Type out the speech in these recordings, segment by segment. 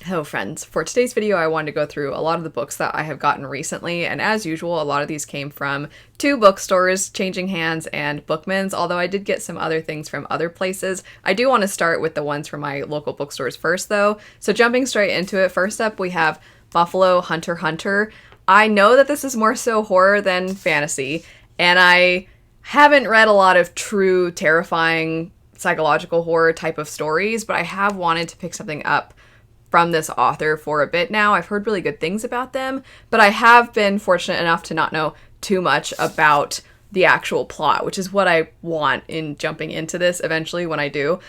Hello friends, for today's video I wanted to go through a lot of the books that I have gotten recently, and as usual a lot of these came from two bookstores, Changing Hands and Bookman's, although I did get some other things from other places. I do want to start with the ones from my local bookstores first though, so jumping straight into it, first up we have Buffalo Hunter Hunter. I know that this is more so horror than fantasy, and I haven't read a lot of true terrifying psychological horror type of stories, but I have wanted to pick something up from this author for a bit now. I've heard really good things about them, but I have been fortunate enough to not know too much about the actual plot, which is what I want in jumping into this eventually when I do.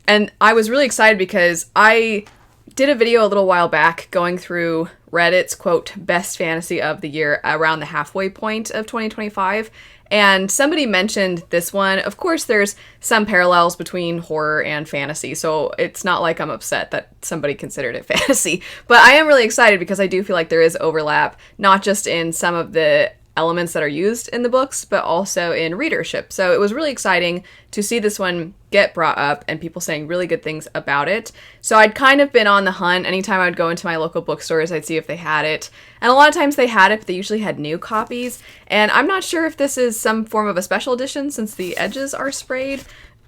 And I was really excited because I did a video a little while back going through Reddit's, quote, best fantasy of the year around the halfway point of 2025. And somebody mentioned this one. Of course, there's some parallels between horror and fantasy, so it's not like I'm upset that somebody considered it fantasy. But I am really excited because I do feel like there is overlap, not just in some of the elements that are used in the books, but also in readership. So it was really exciting to see this one get brought up and people saying really good things about it. So I'd kind of been on the hunt. Anytime I'd go into my local bookstores, I'd see if they had it. And a lot of times they had it, but they usually had new copies. And I'm not sure if this is some form of a special edition since the edges are sprayed,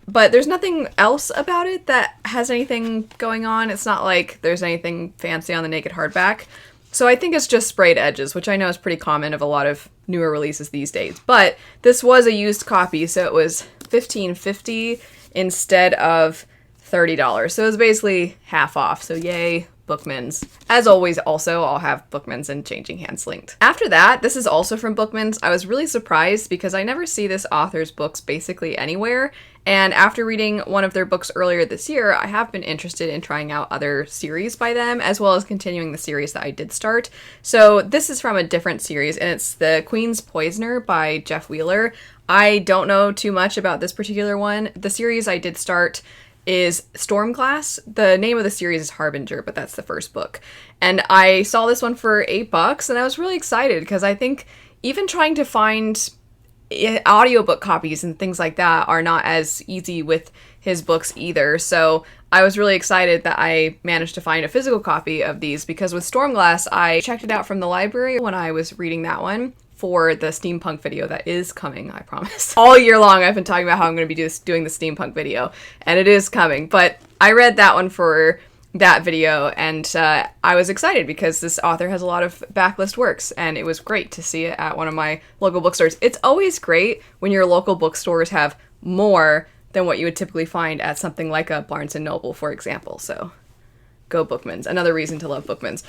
but there's nothing else about it that has anything going on. It's not like there's anything fancy on the naked hardback. So I think it's just sprayed edges, which I know is pretty common of a lot of newer releases these days. But this was a used copy, so it was $15.50 instead of $30. So it was basically half off. So yay, Bookman's. As always, also, I'll have Bookman's and Changing Hands linked. After that, this is also from Bookman's. I was really surprised because I never see this author's books basically anywhere. And after reading one of their books earlier this year, I have been interested in trying out other series by them, as well as continuing the series that I did start. So this is from a different series, and it's The Queen's Poisoner by Jeff Wheeler. I don't know too much about this particular one. The series I did start is Stormglass. The name of the series is Harbinger, but that's the first book. And I saw this one for $8, and I was really excited because I think even trying to find audiobook copies and things like that are not as easy with his books either. So I was really excited that I managed to find a physical copy of these because with Stormglass, I checked it out from the library when I was reading that one for the steampunk video that is coming, I promise. All year long I've been talking about how I'm going to be doing the steampunk video, and it is coming. But I read that one for that video, and I was excited because this author has a lot of backlist works, and it was great to see it at one of my local bookstores. It's always great when your local bookstores have more than what you would typically find at something like a Barnes & Noble, for example. So go Bookman's. Another reason to love Bookman's.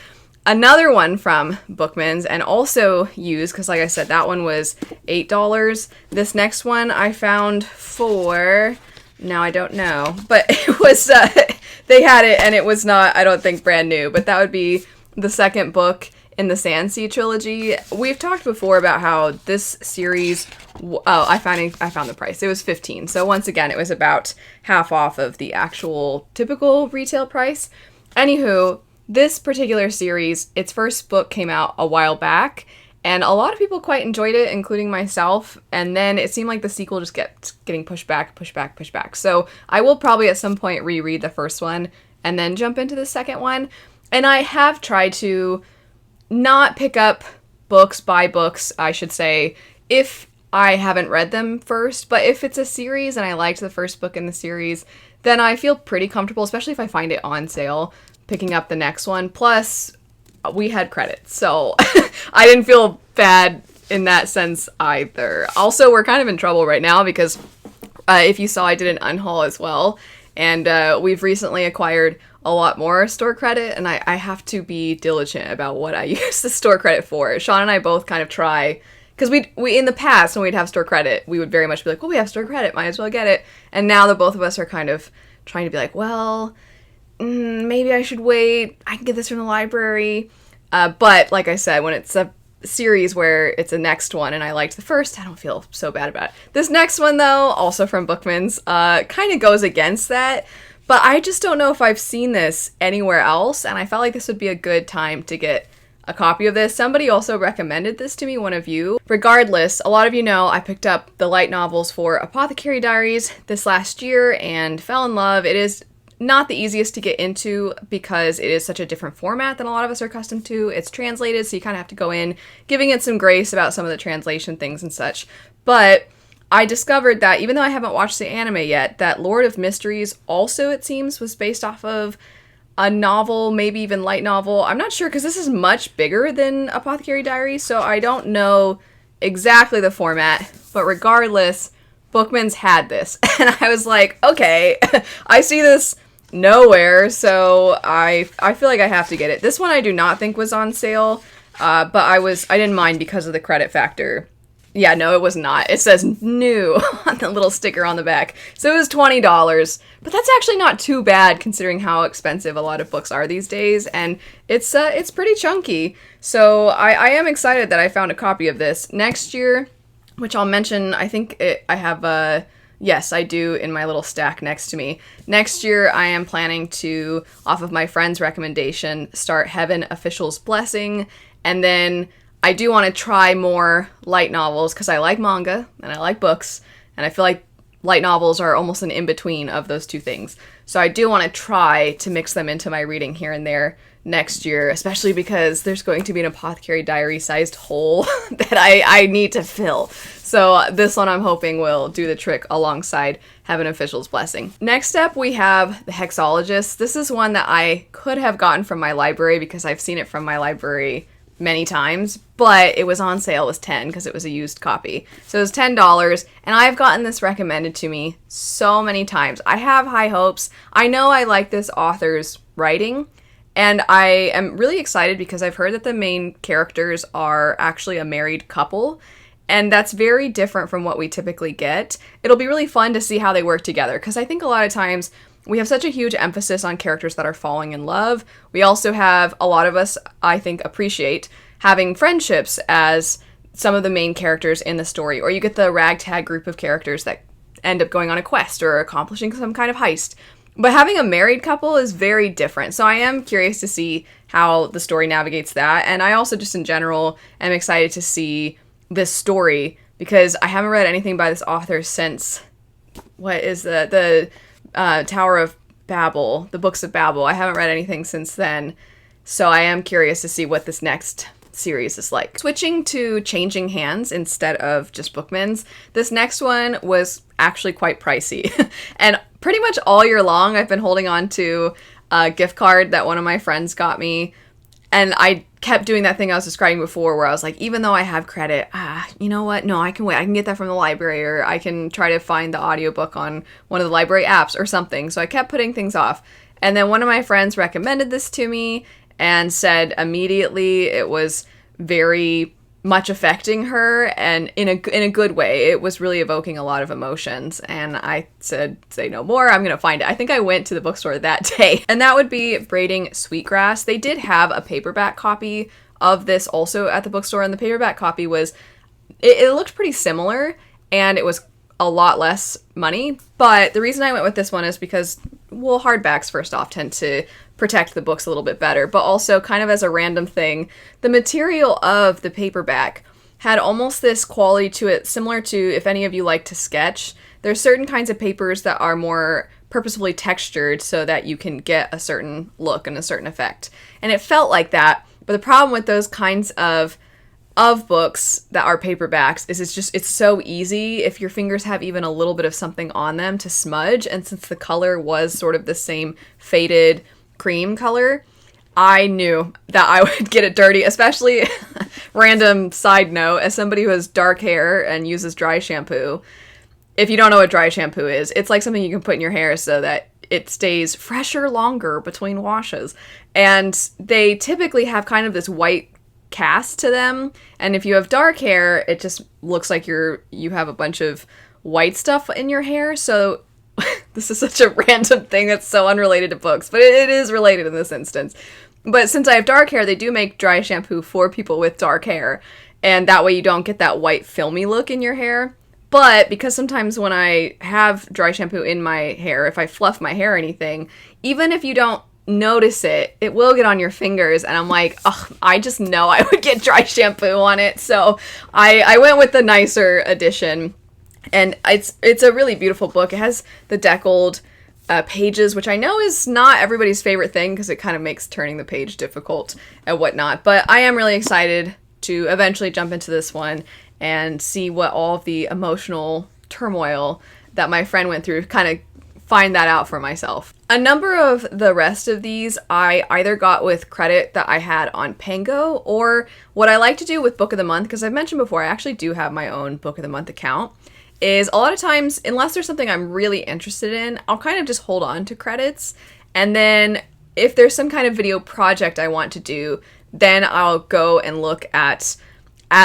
Another one from Bookman's, and also used, because like I said, that one was $8. This next one I found for, now I don't know, but it was, they had it, and it was not, I don't think, brand new, but that would be the second book in the Sandsea trilogy. We've talked before about how this series, I found the price. It was $15. So once again, it was about half off of the actual typical retail price. Anywho, this particular series, its first book came out a while back, and a lot of people quite enjoyed it, including myself, and then it seemed like the sequel just kept getting pushed back. So I will probably at some point reread the first one and then jump into the second one. And I have tried to not pick up buy books, I should say, if I haven't read them first, but if it's a series and I liked the first book in the series, then I feel pretty comfortable, especially if I find it on sale, picking up the next one. Plus, we had credits, so I didn't feel bad in that sense either. Also, we're kind of in trouble right now because if you saw, I did an unhaul as well, and we've recently acquired a lot more store credit, and I have to be diligent about what I use the store credit for. Sean and I both kind of try, because we in the past, when we'd have store credit, we would very much be like, well, we have store credit, might as well get it. And now the both of us are kind of trying to be like, well, maybe I should wait, I can get this from the library. But like I said, when it's a series where it's a next one and I liked the first, I don't feel so bad about it. This next one though, also from Bookman's, kind of goes against that, but I just don't know if I've seen this anywhere else, and I felt like this would be a good time to get a copy of this. Somebody also recommended this to me, one of you. Regardless, a lot of you know I picked up the light novels for Apothecary Diaries this last year and fell in love. It is not the easiest to get into because it is such a different format than a lot of us are accustomed to. It's translated, so you kind of have to go in giving it some grace about some of the translation things and such. But I discovered that, even though I haven't watched the anime yet, that Lord of Mysteries also, it seems, was based off of a novel, maybe even light novel. I'm not sure, because this is much bigger than Apothecary Diaries, so I don't know exactly the format. But regardless, Bookman's had this. And I was like, okay, I see this nowhere, so I feel like I have to get it. This one I do not think was on sale, but I didn't mind because of the credit factor. Yeah, no, it was not. It says new on the little sticker on the back. So it was $20, but that's actually not too bad considering how expensive a lot of books are these days, and it's pretty chunky. So I am excited that I found a copy of this. Next year, which I'll mention, I think I have yes, I do, in my little stack next to me. Next year, I am planning to, off of my friend's recommendation, start Heaven Official's Blessing, and then I do want to try more light novels because I like manga and I like books, and I feel like light novels are almost an in-between of those two things. So I do want to try to mix them into my reading here and there next year, especially because there's going to be an Apothecary Diary-sized hole that I need to fill. So this one I'm hoping will do the trick alongside Heaven Official's Blessing. Next up, we have The Hexologist. This is one that I could have gotten from my library because I've seen it from my library many times, but it was on sale. It was $10 because it was a used copy. So it was $10, and I've gotten this recommended to me so many times. I have high hopes. I know I like this author's writing, and I am really excited because I've heard that the main characters are actually a married couple, and that's very different from what we typically get. It'll be really fun to see how they work together, because I think a lot of times we have such a huge emphasis on characters that are falling in love. We also have, a lot of us, I think, appreciate having friendships as some of the main characters in the story. Or you get the ragtag group of characters that end up going on a quest or accomplishing some kind of heist. But having a married couple is very different. So I am curious to see how the story navigates that. And I also, just in general, am excited to see this story because I haven't read anything by this author since, what is the Tower of Babel, the Books of Babel. I haven't read anything since then, so I am curious to see what this next series is like. Switching to Changing Hands instead of just Bookman's, this next one was actually quite pricey. And pretty much all year long, I've been holding on to a gift card that one of my friends got me, and I kept doing that thing I was describing before where I was like, even though I have credit, you know what? No, I can wait. I can get that from the library, or I can try to find the audiobook on one of the library apps or something. So I kept putting things off. And then one of my friends recommended this to me and said immediately it was very much affecting her, and in a good way. It was really evoking a lot of emotions, and I said, say no more, I'm gonna find it. I think I went to the bookstore that day, and that would be Braiding Sweetgrass. They did have a paperback copy of this also at the bookstore, and the paperback copy was, it looked pretty similar, and it was a lot less money, but the reason I went with this one is because, well, hardbacks, first off, tend to protect the books a little bit better, but also, kind of as a random thing, the material of the paperback had almost this quality to it, similar to, if any of you like to sketch, there's certain kinds of papers that are more purposefully textured so that you can get a certain look and a certain effect. And it felt like that, but the problem with those kinds of books that are paperbacks is it's so easy, if your fingers have even a little bit of something on them, to smudge. And since the color was sort of the same faded cream color, I knew that I would get it dirty, especially, random side note, as somebody who has dark hair and uses dry shampoo. If you don't know what dry shampoo is, it's like something you can put in your hair so that it stays fresher longer between washes. And they typically have kind of this white cast to them, and if you have dark hair, it just looks like you have a bunch of white stuff in your hair. So this is such a random thing that's so unrelated to books, but it is related in this instance. But since I have dark hair, they do make dry shampoo for people with dark hair, and that way you don't get that white filmy look in your hair. But because sometimes when I have dry shampoo in my hair, if I fluff my hair or anything, even if you don't notice it, it will get on your fingers, and I'm like, ugh, I just know I would get dry shampoo on it. So I went with the nicer edition, and it's a really beautiful book. It has the deckled pages, which I know is not everybody's favorite thing because it kind of makes turning the page difficult and whatnot. But I am really excited to eventually jump into this one and see what all of the emotional turmoil that my friend went through, kind of find that out for myself. A number of the rest of these I either got with credit that I had on Pango, or what I like to do with Book of the Month, because I've mentioned before, I actually do have my own Book of the Month account, is a lot of times, unless there's something I'm really interested in, I'll kind of just hold on to credits. And then if there's some kind of video project I want to do, then I'll go and look at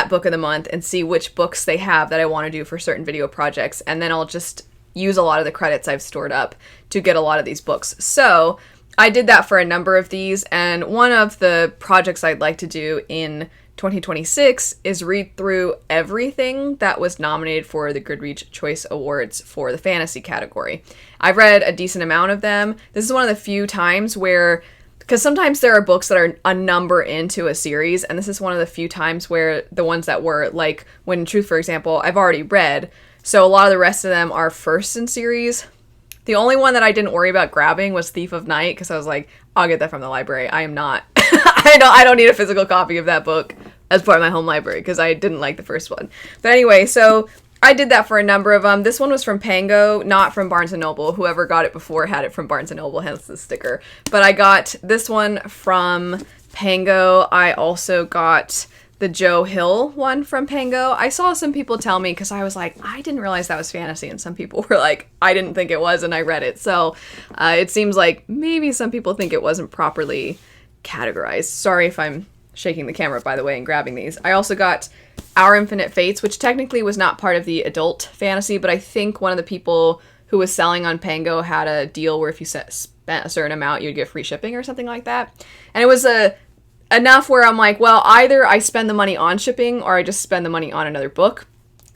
Book of the Month and see which books they have that I want to do for certain video projects. And then I'll just use a lot of the credits I've stored up to get a lot of these books. So I did that for a number of these, and one of the projects I'd like to do in 2026 is read through everything that was nominated for the Goodreads Choice Awards for the fantasy category. I've read a decent amount of them. This is one of the few times where, because sometimes there are books that are a number into a series, and this is one of the few times where the ones that were, like Wind and Truth, for example, I've already read. So a lot of the rest of them are first in series. The only one that I didn't worry about grabbing was Thief of Night, because I was like, I'll get that from the library. I am not. I don't need a physical copy of that book as part of my home library, because I didn't like the first one. But anyway, so I did that for a number of them. This one was from Pango, not from Barnes & Noble. Whoever got it before had it from Barnes & Noble, hence the sticker. But I got this one from Pango. I also got the Joe Hill one from Pango. I saw some people tell me, because I was like, I didn't realize that was fantasy, and some people were like, I didn't think it was, and I read it. So it seems like maybe some people think it wasn't properly categorized. Sorry if I'm shaking the camera, by the way, and grabbing these. I also got Our Infinite Fates, which technically was not part of the adult fantasy, but I think one of the people who was selling on Pango had a deal where if you spent a certain amount, you'd get free shipping or something like that. And it was enough where I'm like, well, either I spend the money on shipping or I just spend the money on another book.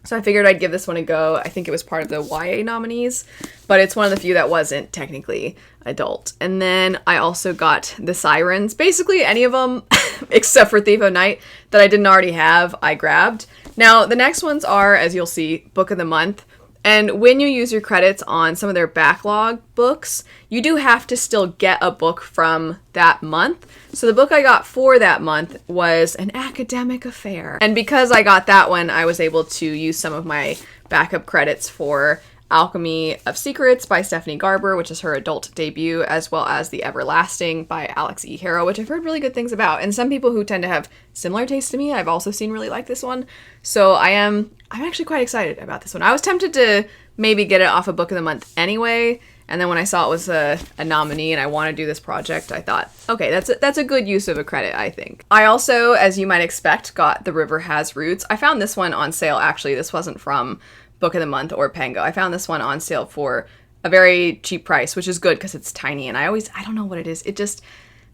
So I figured I'd give this one a go. I think it was part of the YA nominees, but it's one of the few that wasn't technically adult. And then I also got The Sirens. Basically any of them, except for Thief of Night, that I didn't already have, I grabbed. Now, the next ones are, as you'll see, Book of the Month. And when you use your credits on some of their backlog books, you do have to still get a book from that month. So the book I got for that month was An Academic Affair. And because I got that one, I was able to use some of my backup credits for Alchemy of Secrets by Stephanie Garber, which is her adult debut, as well as The Everlasting by Alex E. Harrow, which I've heard really good things about. And some people who tend to have similar tastes to me, I've also seen really like this one. So I'm actually quite excited about this one. I was tempted to maybe get it off a Book of the Month anyway, and then when I saw it was a nominee and I want to do this project, I thought, okay, that's a good use of a credit, I think. I also, as you might expect, got The River Has Roots. I found this one on sale, actually. This wasn't from Book of the Month or Pango. I found this one on sale for a very cheap price, which is good because it's tiny, and I don't know what it is. It just,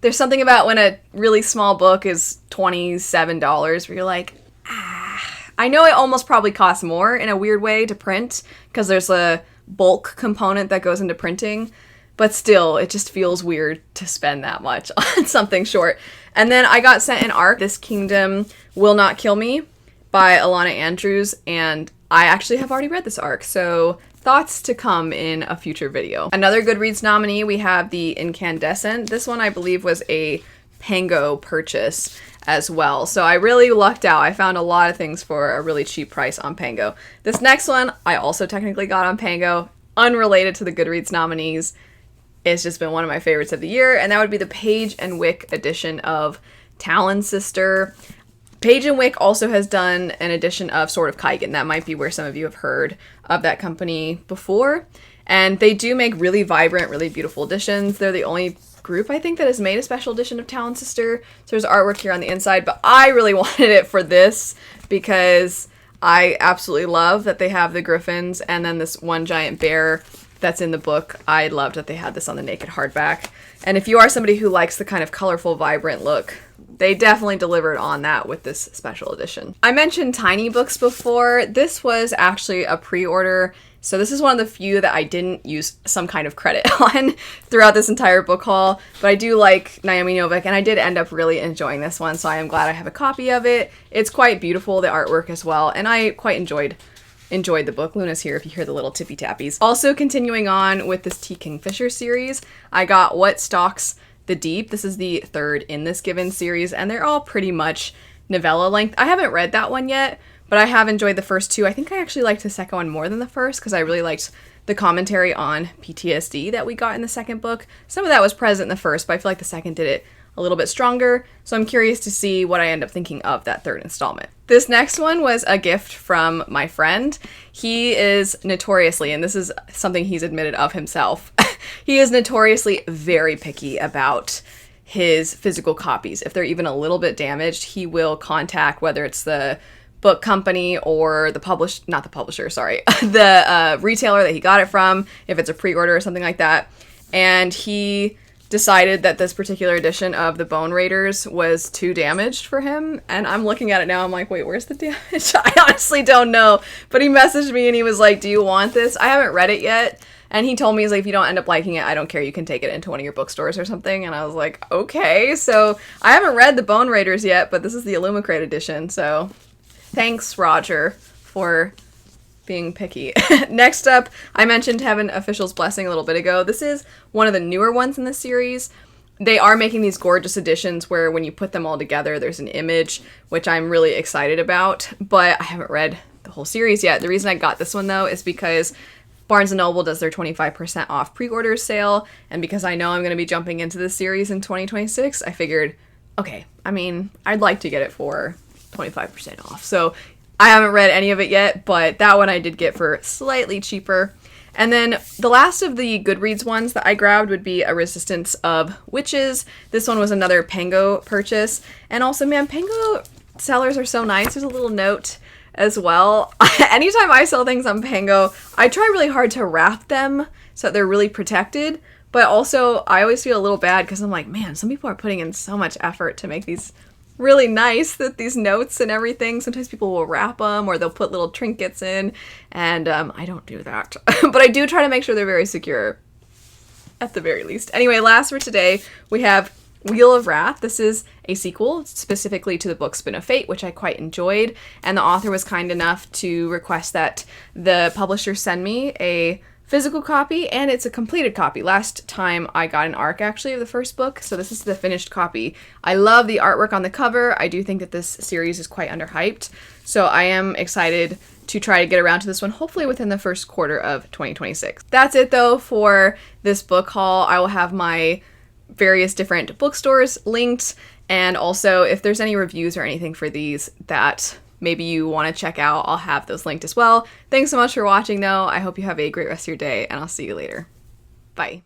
there's something about when a really small book is $27 where you're like, I know it almost probably costs more in a weird way to print because there's a bulk component that goes into printing, but still, it just feels weird to spend that much on something short. And then I got sent an ARC, This Kingdom Will Not Kill Me by Alana Andrews, and I actually have already read this ARC, so thoughts to come in a future video. Another Goodreads nominee, we have The Incandescent. This one I believe was a Pango purchase as well, so I really lucked out. I found a lot of things for a really cheap price on Pango. This next one I also technically got on Pango, unrelated to the Goodreads nominees. It's just been one of my favorites of the year, and that would be the Page and Wick edition of Talon Sister. Page and Wick also has done an edition of Sword of Kaigen. That might be where some of you have heard of that company before. And they do make really vibrant, really beautiful editions. They're the only group, I think, that has made a special edition of Talon Sister. So there's artwork here on the inside, but I really wanted it for this because I absolutely love that they have the griffins and then this one giant bear that's in the book. I loved that they had this on the naked hardback. And if you are somebody who likes the kind of colorful, vibrant look, they definitely delivered on that with this special edition. I mentioned tiny books before. This was actually a pre-order, so this is one of the few that I didn't use some kind of credit on throughout this entire book haul, but I do like Naomi Novik, and I did end up really enjoying this one, so I am glad I have a copy of it. It's quite beautiful, the artwork as well, and I quite enjoyed enjoyed the book. Luna's here if you hear the little tippy tappies. Also continuing on with this T. Kingfisher series, I got What Stalks the Deep. This is the third in this given series, and they're all pretty much novella length. I haven't read that one yet, but I have enjoyed the first two. I think I actually liked the second one more than the first because I really liked the commentary on PTSD that we got in the second book. Some of that was present in the first, but I feel like the second did it a little bit stronger, so I'm curious to see what I end up thinking of that third installment. This next one was a gift from my friend. He is notoriously, and this is something he's admitted of himself, he is notoriously very picky about his physical copies. If they're even a little bit damaged, he will contact, whether it's the book company or the retailer that he got it from, if it's a pre-order or something like that. And he decided that this particular edition of the Bone Raiders was too damaged for him. And I'm looking at it now, I'm like, wait, where's the damage? I honestly don't know. But he messaged me and he was like, do you want this? I haven't read it yet. And he told me, he's like, if you don't end up liking it, I don't care. You can take it into one of your bookstores or something. And I was like, okay. So I haven't read the Bone Raiders yet, but this is the Illumicrate edition. So thanks, Roger, for being picky. Next up, I mentioned Heaven Official's Blessing a little bit ago. This is one of the newer ones in the series. They are making these gorgeous editions where when you put them all together, there's an image, which I'm really excited about, but I haven't read the whole series yet. The reason I got this one, though, is because Barnes & Noble does their 25% off pre-order sale, and because I know I'm going to be jumping into this series in 2026, I figured, okay, I mean, I'd like to get it for 25% off. So I haven't read any of it yet, but that one I did get for slightly cheaper. And then the last of the Goodreads ones that I grabbed would be A Resistance of Witches. This one was another Pango purchase. And also, man, Pango sellers are so nice. There's a little note as well. Anytime I sell things on Pango, I try really hard to wrap them so that they're really protected. But also, I always feel a little bad because I'm like, man, some people are putting in so much effort to make these really nice, that these notes and everything. Sometimes people will wrap them or they'll put little trinkets in, and I don't do that. But I do try to make sure they're very secure, at the very least. Anyway, last for today, we have Wheel of Wrath. This is a sequel specifically to the book Spin of Fate, which I quite enjoyed, and the author was kind enough to request that the publisher send me a physical copy, and it's a completed copy. Last time I got an ARC, actually, of the first book, so this is the finished copy. I love the artwork on the cover. I do think that this series is quite underhyped, so I am excited to try to get around to this one, hopefully within the first quarter of 2026. That's it, though, for this book haul. I will have my various different bookstores linked, and also if there's any reviews or anything for these that maybe you want to check out, I'll have those linked as well. Thanks so much for watching, though. I hope you have a great rest of your day, and I'll see you later. Bye.